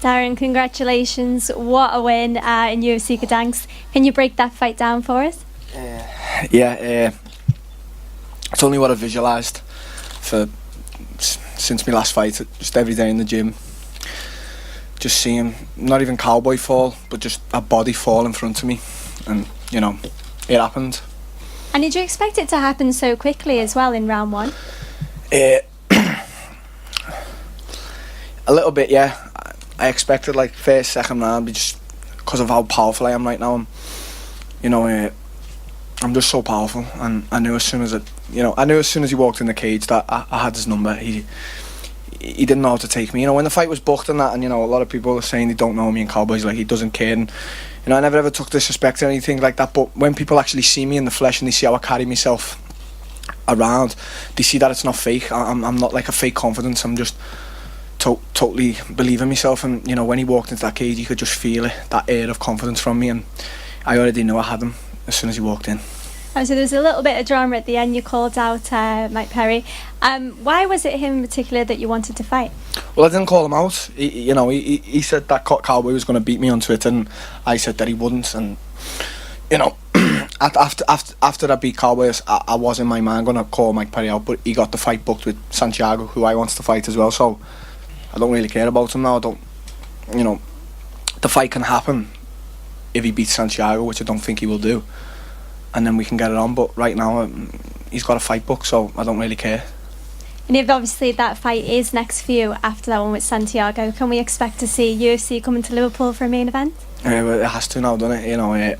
Darren, congratulations. What a win in UFC Gdańsk. Can you break that fight down for us? It's only what I visualised since my last fight. Just every day in the gym, just seeing not even Cowboy fall, but just a body fall in front of me, and it happened. And did you expect it to happen so quickly as well in round one? A little bit, yeah. I expected like first, second round, just because of how powerful I am right now. I'm just so powerful, and I knew as soon as he walked in the cage that I had his number. He didn't know how to take me. When the fight was booked and that, and a lot of people are saying they don't know me, and Cowboy's like he doesn't care, and I never ever took disrespect or anything like that. But when people actually see me in the flesh and they see how I carry myself around, they see that it's not fake. I'm not like a fake confidence. I'm just totally believing myself, and when he walked into that cage, you could just feel it, that air of confidence from me, and I already knew I had him as soon as he walked in. Oh, so there was a little bit of drama at the end. You called out Mike Perry. Why was it him in particular that you wanted to fight? Well, I didn't call him out. He said that Cowboy was going to beat me on Twitter, and I said that he wouldn't. And after I beat Cowboy, I was in my mind going to call Mike Perry out, but he got the fight booked with Santiago, who I wants to fight as well. So I don't really care about him now. The fight can happen if he beats Santiago, which I don't think he will do, and then we can get it on. But right now, he's got a fight book, so I don't really care. And if obviously that fight is next for you after that one with Santiago, can we expect to see UFC coming to Liverpool for a main event? It has to now, doesn't it?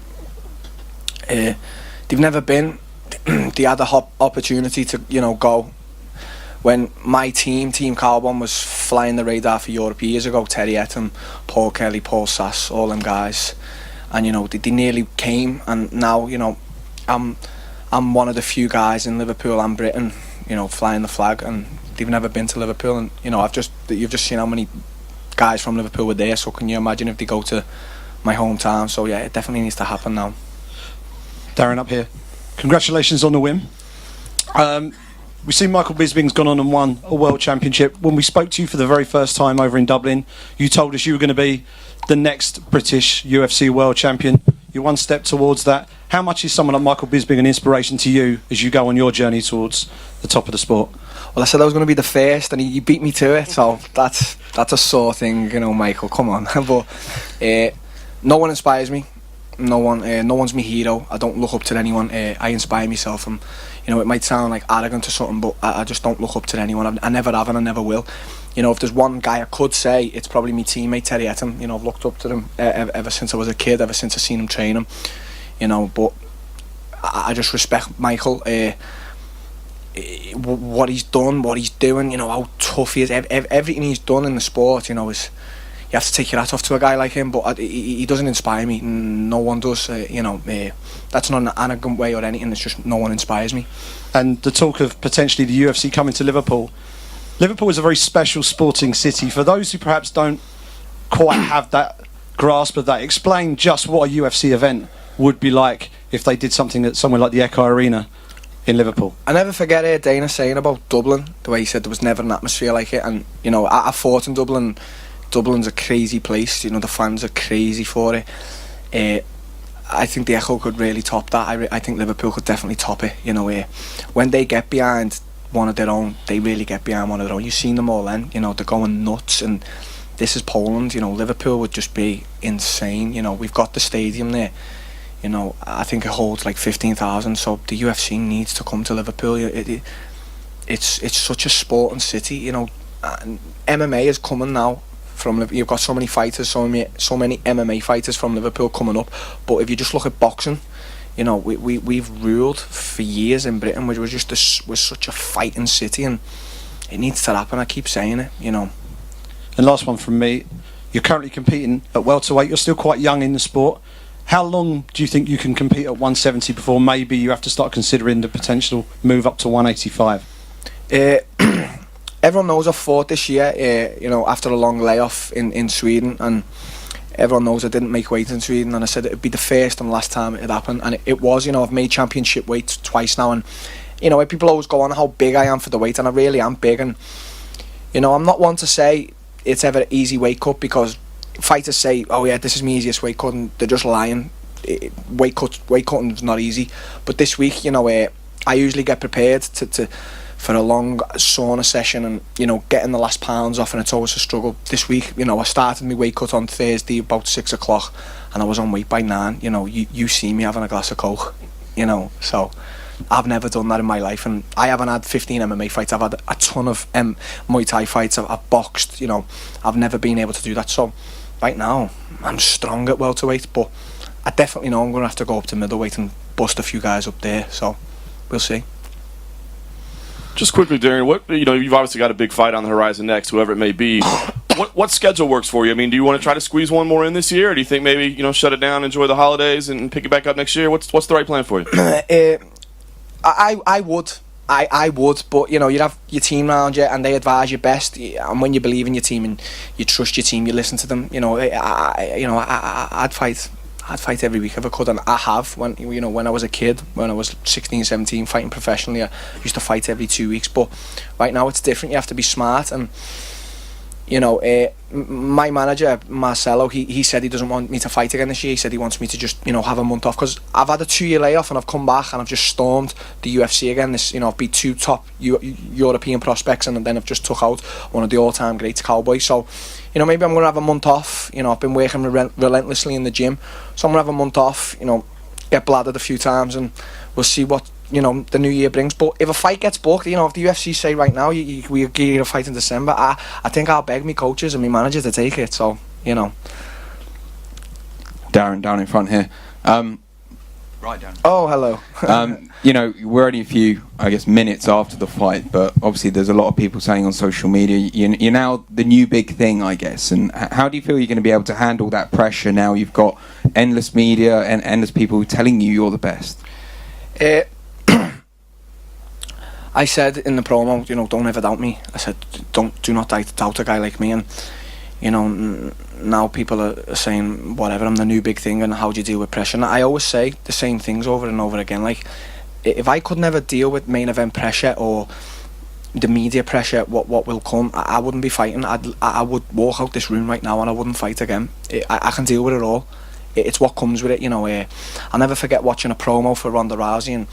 They've never been. They had the opportunity to, go. When my team Cowboy, was flying the radar for Europe years ago, Terry Etten, Paul Kelly, Paul Sass, all them guys, and they nearly came, and now I'm one of the few guys in Liverpool and Britain, flying the flag, and they've never been to Liverpool, and you've just seen how many guys from Liverpool were there. So can you imagine if they go to my hometown? So yeah, it definitely needs to happen now. Darren, up here, congratulations on the win. We've seen Michael Bisping's gone on and won a world championship. When we spoke to you for the very first time over in Dublin, you told us you were going to be the next British UFC world champion. You're one step towards that. How much is someone like Michael Bisping an inspiration to you as you go on your journey towards the top of the sport? Well, I said I was going to be the first, and he beat me to it, so that's a sore thing, Michael, come on. But no one inspires me. No one's my hero. I don't look up to anyone. I inspire myself, and it might sound like arrogant or something, but I just don't look up to anyone. I never have, and I never will. If there's one guy I could say, it's probably my teammate Terry Etten. I've looked up to him ever since I was a kid, ever since I seen him train him. But I just respect Michael. What he's done, what he's doing, how tough he is. Everything he's done in the sport, is. You have to take your hat off to a guy like him, but he doesn't inspire me. No one does. That's not an arrogant way or anything. It's just no one inspires me. And the talk of potentially the UFC coming to Liverpool. Liverpool is a very special sporting city. For those who perhaps don't quite have that grasp of that, explain just what a UFC event would be like if they did something at somewhere like the Echo Arena in Liverpool. I never forget Dana saying about Dublin, the way he said there was never an atmosphere like it. And I fought in Dublin. Dublin's a crazy place. The fans are crazy for it. I think the Echo could really top that. I think Liverpool could definitely top it. When they get behind one of their own, they really get behind one of their own. You've seen them all then. They're going nuts, and this is Poland. Liverpool would just be insane. We've got the stadium there. I think it holds like 15,000. So the UFC needs to come to Liverpool. It's such a sporting city. MMA is coming now. You've got so many fighters, so many MMA fighters from Liverpool coming up. But if you just look at boxing, we've ruled for years in Britain. We're such a fighting city, and it needs to happen. I keep saying it, And last one from me. You're currently competing at welterweight. You're still quite young in the sport. How long do you think you can compete at 170 before maybe you have to start considering the potential move up to 185? Everyone knows I fought this year, after a long layoff in Sweden, and everyone knows I didn't make weight in Sweden, and I said it'd be the first and last time it happened, and it was. I've made championship weight twice now, and people always go on how big I am for the weight, and I really am big, and I'm not one to say it's ever an easy weight cut, because fighters say, oh yeah, this is my easiest weight cut, and they're just lying. Weight cutting is not easy. But this week, you know, I usually get prepared for a long sauna session and, you know, getting the last pounds off, and it's always a struggle. This week, you know, I started my weight cut on Thursday about 6 o'clock, and I was on weight by 9. You know, you see me having a glass of Coke, you know, so I've never done that in my life, and I haven't had 15 MMA fights. I've had a ton of Muay Thai fights. I've boxed, you know. I've never been able to do that. So right now, I'm strong at welterweight, but I definitely know I'm going to have to go up to middleweight and bust a few guys up there. So we'll see. Just quickly, Darren, you've obviously got a big fight on the horizon next, whoever it may be. What schedule works for you? I mean, do you want to try to squeeze one more in this year, or do you think maybe, you know, shut it down, enjoy the holidays, and pick it back up next year? What's the right plan for you? I would, but you know, you have your team around you and they advise you best. And when you believe in your team and you trust your team, you listen to them. You know, I'd fight every week if I could, and I have. When I was a kid, when I was 16, 17, fighting professionally, I used to fight every 2 weeks. But right now it's different. You have to be smart, and you know, my manager Marcelo, he said he doesn't want me to fight again this year. He said he wants me to just, you know, have a month off, because I've had a 2-year layoff and I've come back and I've just stormed the UFC again. This, you know, I've beat 2 top European prospects, and then I've just took out one of the all-time greats, Cowboy. So, you know, maybe I'm going to have a month off. You know, I've been working relentlessly in the gym, so I'm going to have a month off, you know, get bladdered a few times, and we'll see what, you know, the new year brings. But if a fight gets booked, you know, if the UFC say right now we agree to fight in December, I think I'll beg me coaches and my manager to take it. So, you know. Darren, down in front here. Right, Darren. Oh, hello. You know, we're only a few, I guess, minutes after the fight, but obviously there's a lot of people saying on social media, you're now the new big thing, I guess. And how do you feel you're going to be able to handle that pressure now? You've got endless media and endless people telling you you're the best. I said in the promo, you know, don't ever doubt me. I said, do not doubt a guy like me. And, you know, now people are saying whatever, I'm the new big thing, and how do you deal with pressure? And I always say the same things over and over again. Like, if I could never deal with main event pressure or the media pressure, what will come, I wouldn't be fighting. I would walk out this room right now and I wouldn't fight again. I can deal with it all. It's what comes with it, you know. I'll never forget watching a promo for Ronda Rousey, and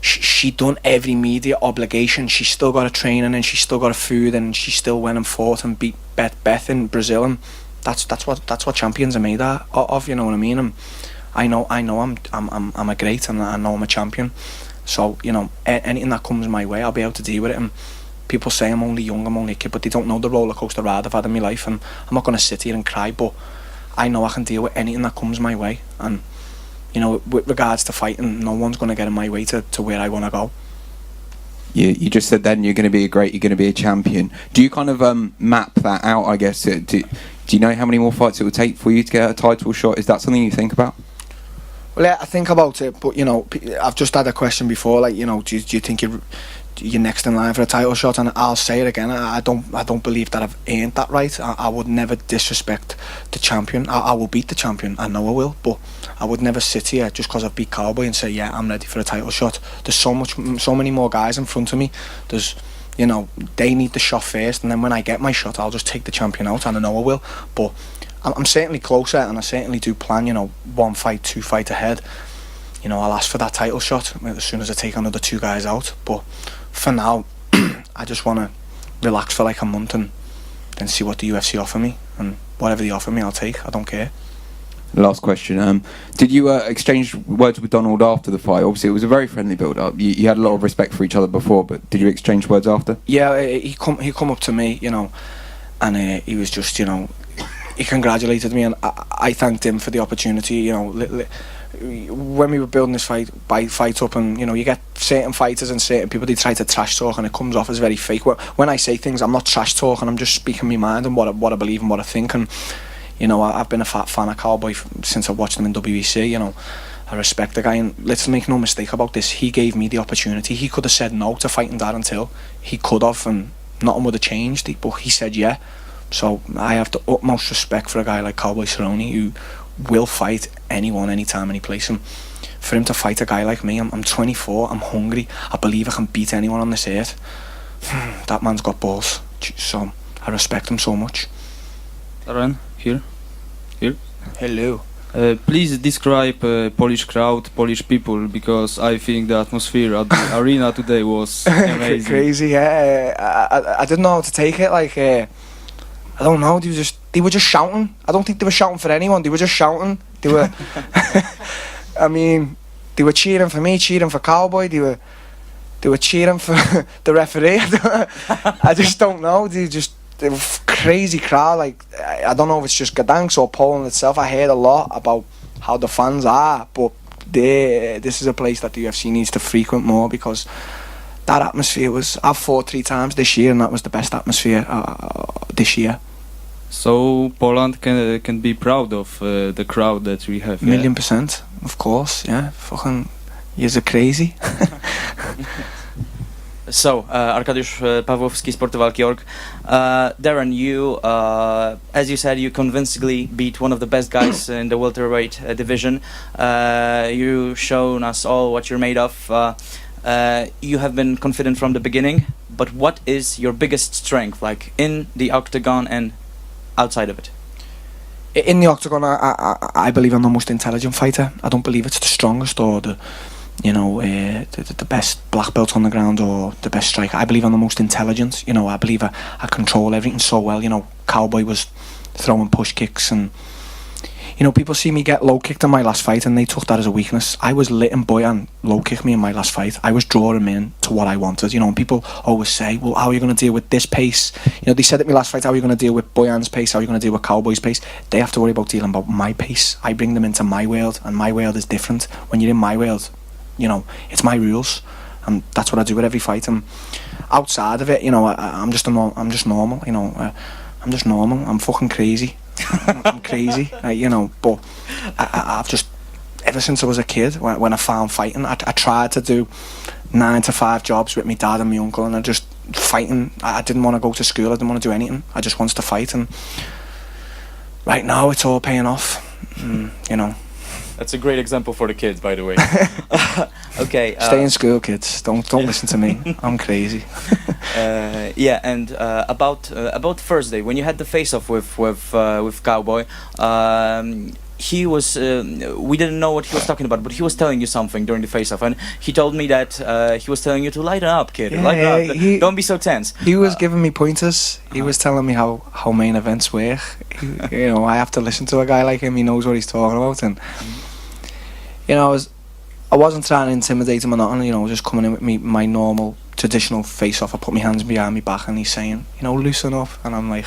she done every media obligation. She still got a training, and she still got a food, and she still went and fought and beat Beth in Brazil, and that's what champions are made of, you know what I mean? And I know I'm a great, and I know I'm a champion. So, you know, anything that comes my way, I'll be able to deal with it. And people say I'm only young, I'm only a kid, but they don't know the roller coaster ride I've had in my life, and I'm not going to sit here and cry, but I know I can deal with anything that comes my way. And you know, with regards to fighting, no one's going to get in my way to where I want to go. You just said then you're going to be you're going to be a champion. Do you kind of map that out, I guess? Do you know how many more fights it would take for you to get a title shot? Is that something you think about? Well, yeah, I think about it, but, you know, I've just had a question before, like, you know, do you think you're next in line for a title shot? And I'll say it again, I don't believe that I've earned that right. I would never disrespect the champion. I will beat the champion, I know I will, but I would never sit here just because I've beat Cowboy and say, yeah, I'm ready for a title shot. There's so many more guys in front of me. There's, you know, they need the shot first, and then when I get my shot, I'll just take the champion out, and I know I will. But I'm certainly closer, and I certainly do plan, you know, 1 fight, 2 fight ahead. You know, I'll ask for that title shot as soon as I take another 2 guys out. But for now, I just want to relax for like a month and then see what the UFC offer me, and whatever they offer me, I'll take. I don't care. Last question. Did you exchange words with Donald after the fight? Obviously, it was a very friendly build-up. You had a lot of respect for each other before, but did you exchange words after? Yeah, he come up to me, you know, and he was just, you know, he congratulated me, and I thanked him for the opportunity. You know, when we were building this fight up, and you know, you get certain fighters and certain people, they try to trash talk, and it comes off as very fake. When I say things, I'm not trash talking. I'm just speaking my mind and what I believe and what I think. And you know, I've been a fan of Cowboy since I watched him in WEC. You know, I respect the guy, and let's make no mistake about this. He gave me the opportunity. He could have said no to fighting Darren Till. He could have, and nothing would have changed. But he said yeah. So I have the utmost respect for a guy like Cowboy Cerrone, who will fight anyone, anytime, any place. And for him to fight a guy like me, I'm 24, I'm hungry, I believe I can beat anyone on this earth. That man's got balls. So I respect him so much. Darren, here. here. Hello. Please describe Polish crowd, Polish people, because I think the atmosphere at the arena today was amazing. Crazy, yeah. I didn't know how to take it. Like, I don't know. They were just shouting. I don't think they were shouting for anyone. They were just shouting. They were. I mean, they were cheering for me, cheering for Cowboy. They were cheering for the referee. I just don't know. They were crazy crowd. Like, I don't know if it's just Gdańsk or Poland itself. I heard a lot about how the fans are, but this is a place that the UFC needs to frequent more, because that atmosphere was. I've fought 3 times this year, and that was the best atmosphere this year. So Poland can be proud of the crowd that we have. Yeah? 1,000,000%, of course. Yeah, fucking, you're crazy. So, Arkadiusz Pawłowski, Sporty Walki.org. Darren, you, as you said, you convincingly beat one of the best guys in the welterweight division. You've shown us all what you're made of. You have been confident from the beginning, but what is your biggest strength, like in the octagon and outside of it? In the octagon, I believe I'm the most intelligent fighter. I don't believe it's the strongest or the best black belt on the ground or the best striker. I believe I'm the most intelligent. I believe I control everything so well. Cowboy was throwing push kicks, and people see me get low kicked in my last fight, and they took that as a weakness. I was letting Boyan low kick me in my last fight. I was drawing him in to what I wanted. And people always say, well, how are you going to deal with this pace? They said at my last fight, how are you going to deal with Boyan's pace? How are you going to deal with Cowboy's pace? They have to worry about dealing about my pace. I bring them into my world, and my world is different. When you're in my world, it's my rules, and that's what I do with every fight. And outside of it, I'm just normal. I'm just normal. I'm fucking crazy. I'm crazy, but I've just, ever since I was a kid, when I found fighting, I tried to do 9 to 5 jobs with my dad and my uncle, and I just fighting. I didn't want to go to school. I didn't want to do anything. I just wanted to fight, and right now it's all paying off. That's a great example for the kids, by the way. Okay. Stay in school, kids. Don't listen to me. I'm crazy. Yeah, and about Thursday, when you had the face-off with Cowboy, he was. We didn't know what he was talking about, but he was telling you something during the face-off, and he told me that he was telling you to lighten up, kid. Yeah, lighten up. Don't be so tense. He was giving me pointers. He was telling me how main events work. I have to listen to a guy like him. He knows what he's talking about, and I wasn't trying to intimidate him or nothing. Just coming in with my normal traditional face-off. I put my hands behind my back, and he's saying, loosen up, and I'm like,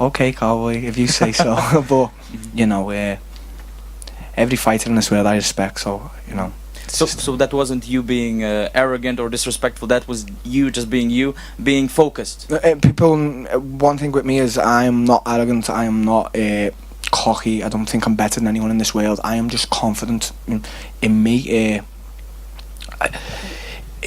okay, Cowboy, if you say so. But every fighter in this world I respect, so So that wasn't you being arrogant or disrespectful. That was you just being you, being focused. People, one thing with me is I am not arrogant. I am not cocky. I don't think I'm better than anyone in this world. I am just confident in me.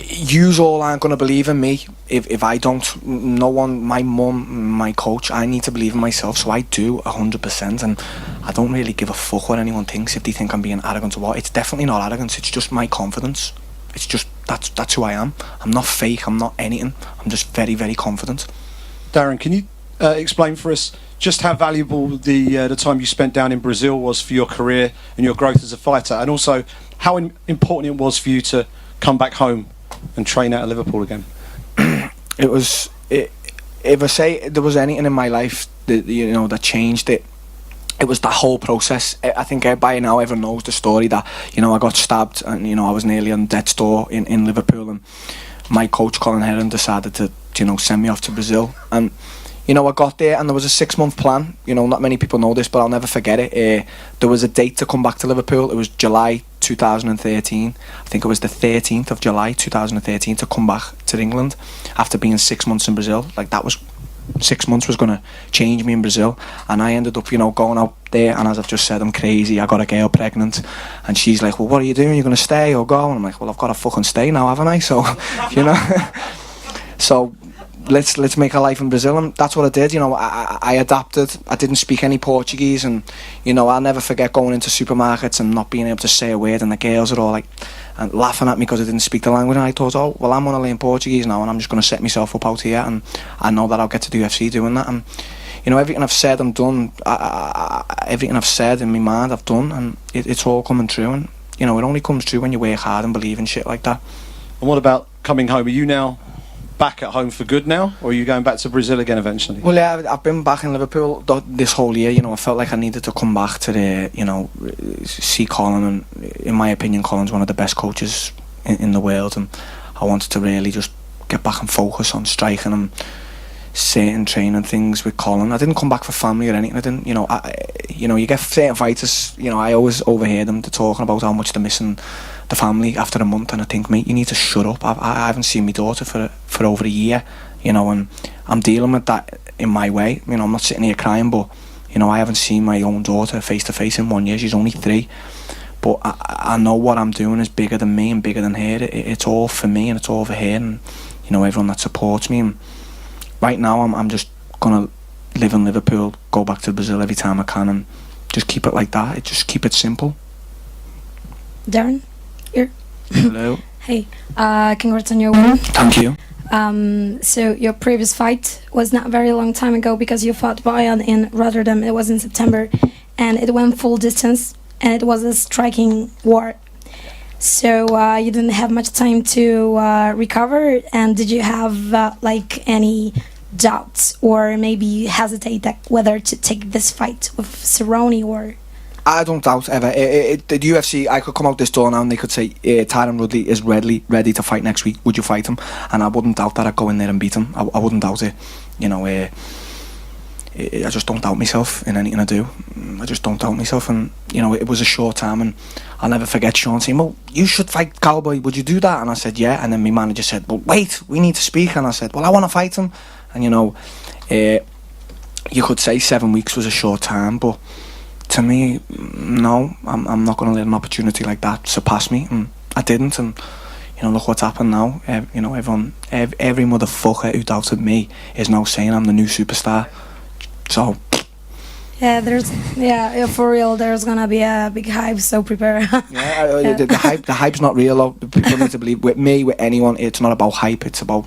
Yous all aren't going to believe in me if I don't. No one, my mum, my coach, I need to believe in myself, so I do 100%, and I don't really give a fuck what anyone thinks, if they think I'm being arrogant or what. It's definitely not arrogance, it's just my confidence. It's just, that's who I am. I'm not fake, I'm not anything. I'm just very, very confident. Darren, can you explain for us just how valuable the time you spent down in Brazil was for your career and your growth as a fighter, and also how important it was for you to come back home and train out of Liverpool again? If I say there was anything in my life that changed it, it was the whole process. I think by now everyone knows the story that I got stabbed, and I was nearly on death's door in Liverpool, and my coach Colin Heron decided to send me off to Brazil. And I got there, and there was a 6-month plan. Not many people know this, but I'll never forget it. There was a date to come back to Liverpool. It was July 2013. I think it was the 13th of July 2013 to come back to England after being 6 months in Brazil. Like, that was 6 months was going to change me in Brazil, and I ended up going out there, and as I've just said, I'm crazy. I got a girl pregnant, and she's like, well, what are you doing? You're going to stay or go? And I'm like, well, I've got to fucking stay now, haven't I? So so let's make a life in Brazil, and that's what I did. I adapted. I didn't speak any Portuguese, and I'll never forget going into supermarkets and not being able to say a word, and the girls are all like and laughing at me because I didn't speak the language, and I thought, oh well, I'm going to learn Portuguese now, and I'm just going to set myself up out here, and I know that I'll get to the UFC doing that. And you know, everything I've said and done, everything I've said in my mind I've done, and it's all coming true. And you know, it only comes true when you work hard and believe in shit like that. And what about coming home? Are you now back at home for good now, or are you going back to Brazil again eventually? Well, yeah, I've been back in Liverpool this whole year. You know, I felt like I needed to come back to you know, see Colin, and in my opinion, Colin's one of the best coaches in the world, and I wanted to really just get back and focus on striking and certain training things with Colin. I didn't come back for family or anything. I didn't, you know, you get certain fighters, you know, I always overhear them talking about how much they're missing the family after a month, and I think, mate, you need to shut up. I haven't seen my daughter for over a year, you know, and I'm dealing with that in my way. You know, I'm not sitting here crying, but you know, I haven't seen my own daughter face to face in 1 year. She's only 3, but I know what I'm doing is bigger than me and bigger than her. It's all for me and it's all for her, and you know, everyone that supports me. And right now I'm just gonna live in Liverpool, go back to Brazil every time I can, and just keep it like that. Just keep it simple. Darren, here. Hello. Hey, congrats on your win. Thank you. So your previous fight was not a very long time ago, because you fought Bojan in Rotterdam. It was in September, and it went full distance, and it was a striking war. So you didn't have much time to recover, and did you have like any doubts, or maybe hesitate whether to take this fight with Cerrone? Or I don't doubt ever. The UFC, I could come out this door now and they could say Tyron Woodley is ready to fight next week. Would you fight him? And I wouldn't doubt that. I'd go in there and beat him. I wouldn't doubt it. You know, I just don't doubt myself in anything I do. I just don't doubt myself. And you know, it was a short time, and I'll never forget Sean saying, "Well, you should fight Cowboy. Would you do that?" And I said, "Yeah." And then my manager said, "Well, wait, we need to speak." And I said, "Well, I want to fight him." And you know, you could say 7 weeks was a short time, but to me, no, I'm not going to let an opportunity like that surpass me, and I didn't. And you know, look what's happened now. You know, every motherfucker who doubted me is now saying I'm the new superstar. So yeah, for real, there's gonna be a big hype. So prepare. Yeah, the hype's not real. Though. People need to believe. With me, with anyone, it's not about hype. It's about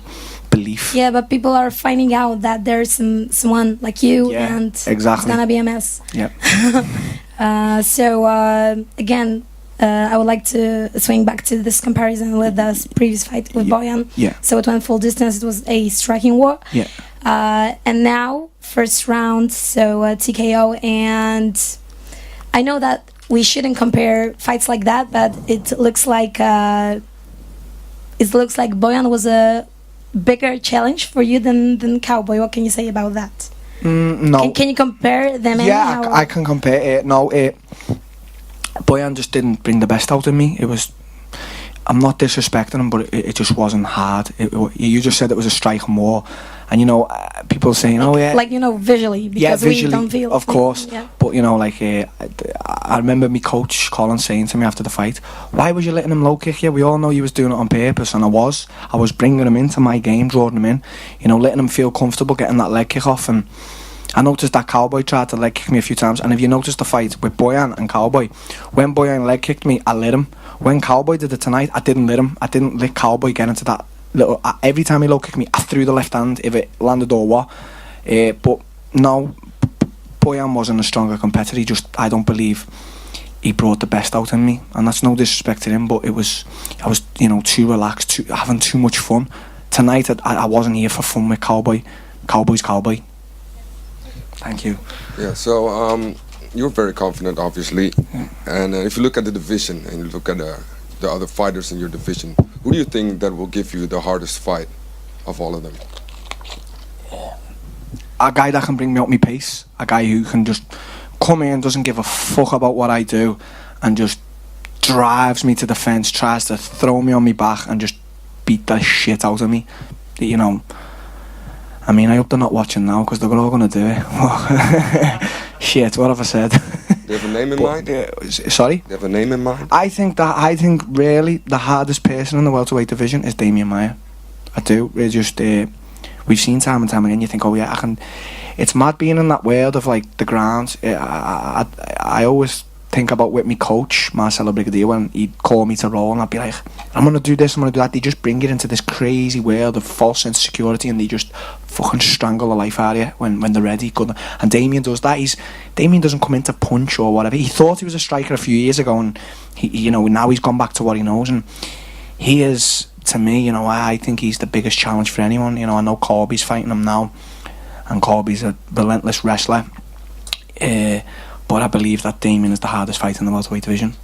belief. Yeah, but people are finding out that there's someone like you, and exactly. It's gonna be a mess. Yeah. So again, I would like to swing back to this comparison with the previous fight with Bojan. Yeah. So it went full distance. It was a striking war. Yeah. And now first round, so TKO, and I know that we shouldn't compare fights like that, but it looks like Bojan was a bigger challenge for you than Cowboy. What can you say about that? No. Can you compare them? Yeah, I can compare it. No, Bojan just didn't bring the best out of me. It was. I'm not disrespecting him, but it just wasn't hard. You just said it was a striking war, and you know, people saying, "Oh yeah," like, you know, visually, because visually, we don't feel. Of course, yeah. But you know, like I remember my coach Colin saying to me after the fight, "Why was you letting him low kick you? We all know you was doing it on purpose," and I was bringing him into my game, drawing him in, you know, letting him feel comfortable getting that leg kick off. And I noticed that Cowboy tried to leg kick me a few times, and if you notice the fight with Bojan and Cowboy, when Bojan leg kicked me, I let him. When Cowboy did it tonight, I didn't let him. I didn't let Cowboy get into that little. Every time he low kicked me, I threw the left hand if it landed or what. But no, Bojan wasn't a stronger competitor. I don't believe he brought the best out in me, and that's no disrespect to him. But I was, you know, too relaxed, having too much fun. Tonight, I wasn't here for fun with Cowboy. Cowboy's Cowboy. Thank you. Yeah. So you're very confident, obviously, and if you look at the division and you look at the other fighters in your division, who do you think that will give you the hardest fight of all of them? A guy that can bring me up my pace, a guy who can just come in, doesn't give a fuck about what I do, and just drives me to the fence, tries to throw me on my back and just beat the shit out of me. You know, I mean, I hope they're not watching now, because they're all going to do it. Shit, what have I said? Do you have a name in mind? Sorry? Do you have a name in mind? I think really the hardest person in the welterweight division is Damian Maia. I do. It's just we've seen time and time again. You think, oh yeah, I can. It's mad being in that world of like the grounds. I always think about with me coach Marcelo Brigadier, when he'd call me to roll, and I'd be like, I'm gonna do this, I'm gonna do that. They just bring it into this crazy world of false sense of security, and they just fucking strangle the life out of you when they're ready. Good. And Damien does that. Damien doesn't come in to punch or whatever. He thought he was a striker a few years ago, and now he's gone back to what he knows, and he is, to me, I think he's the biggest challenge for anyone. I know Corby's fighting him now, and Corby's a relentless wrestler, but I believe that Damien is the hardest fight in the welterweight division.